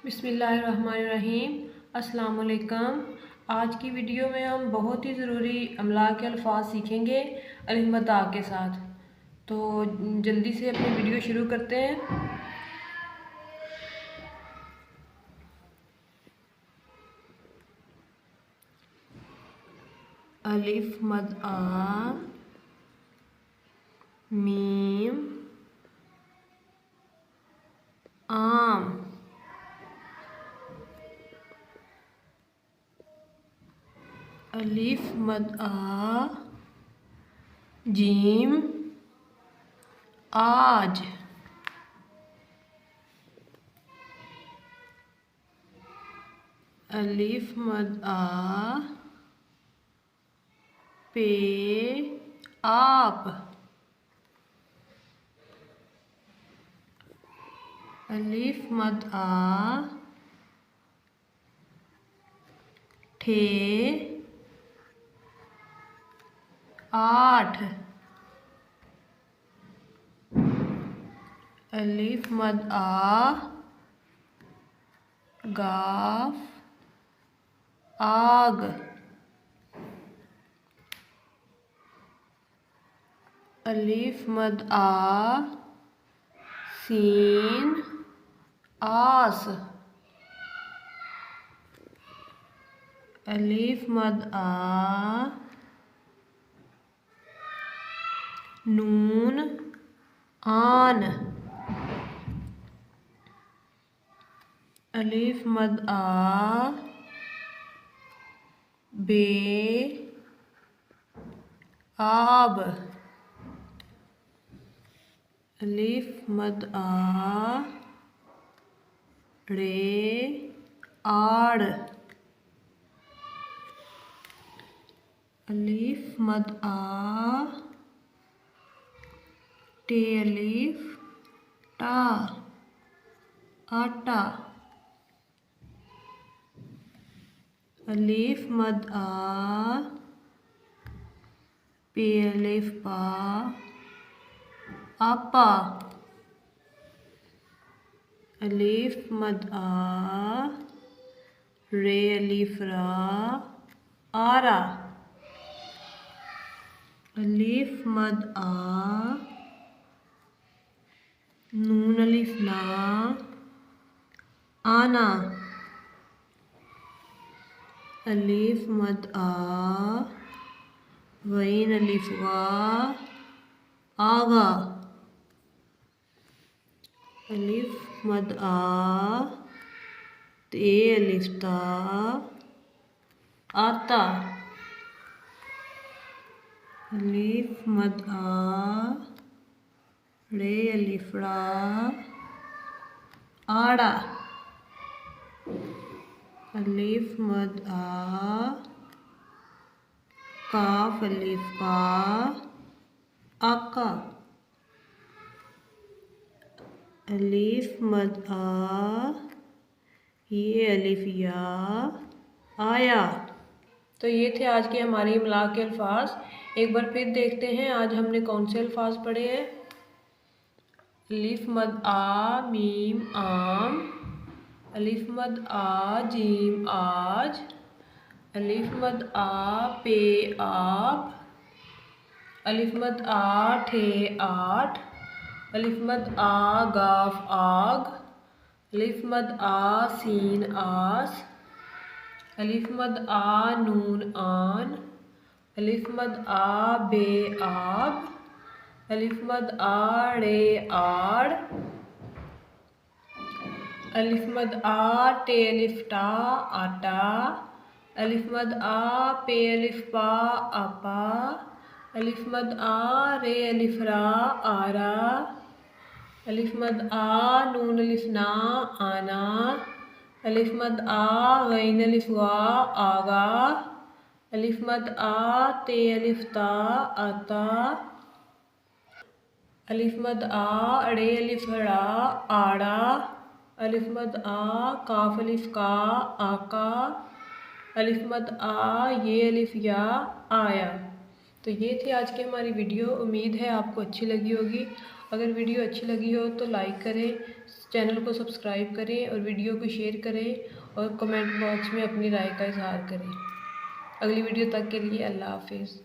बिस्मिल्लाहिर्रहमानिर्रहीम। अस्सलाम वालेकुम। आज की वीडियो में हम बहुत ही ज़रूरी अमला के अल्फाज सीखेंगे अलिफ ब ता के साथ। तो जल्दी से अपनी वीडियो शुरू करते हैं। अलिफ मद आ, मीम आम, अलिफ मद आ, जीम आज, अलिफ मद आ, पे आप, अलिफ मद आ, ठे आठ, अलिफ मद आ, गाफ आग, अलिफ मद आ, सीन आस, अलिफ मद आ, नून आन, अलिफ मद आ, बे आब, अलिफ मद आ, रे आड़, अलिफ मद आ, टे अलिफ टा आटा, अलिफ मद आ, पे अलिफ पा आपा, अलिफ मद आ, रे अलिफ रा आरा, अलिफ मद आ, नून अलिफ ना आना, अलिफ मद आ, गैन अलिफ वा आगा, अलिफ मद आ, ते अलिफ ता आता, अलिफ मद आ, रे अलिफ रा आड़ा, अलिफ मद आ, काफ अलिफ का आका, अलिफ मद आ, ये अलिफ या आया। तो ये थे आज के हमारे इमला के अल्फाज। एक बार फिर देखते हैं आज हमने कौन से अल्फाज पढ़े हैं। अलिफ मद आ, मीम आम, अलिफ मद आ, जीम आज, अलिफ मद आ, पे आप, अलिफ मद आ, ठे आठ, अलिफ मद आ, गाफ आग, अलिफ मद आ, सीन आस, अलिफ मद आ, नून आन, अलिफ मद आ, बे आब, अलिफ मद आ, रे आड़, अलिफ मद आ, टे अलिफ टा आटा, अलिफ मद आ, पे अलिफ पा आपा, अलिफ मद आ, रे अलिफ रा आरा, अलिफ मद आ, नून अलिफ ना आना, अलिफ मद आ, गैन अलिफ वा आगा, अलिफ मद आ, ते अलिफ ता आता, अलिफ मद आ, रे अलिफ रा आड़ा, अलिफ मद आ, काफ अलिफ का आका, अलिफ मद आ, ये अलिफ या आया। तो ये थी आज की हमारी वीडियो। उम्मीद है आपको अच्छी लगी होगी। अगर वीडियो अच्छी लगी हो तो लाइक करें, चैनल को सब्सक्राइब करें और वीडियो को शेयर करें और कमेंट बॉक्स में अपनी राय का इजहार करें। अगली वीडियो तक के लिए अल्लाह हाफिज़।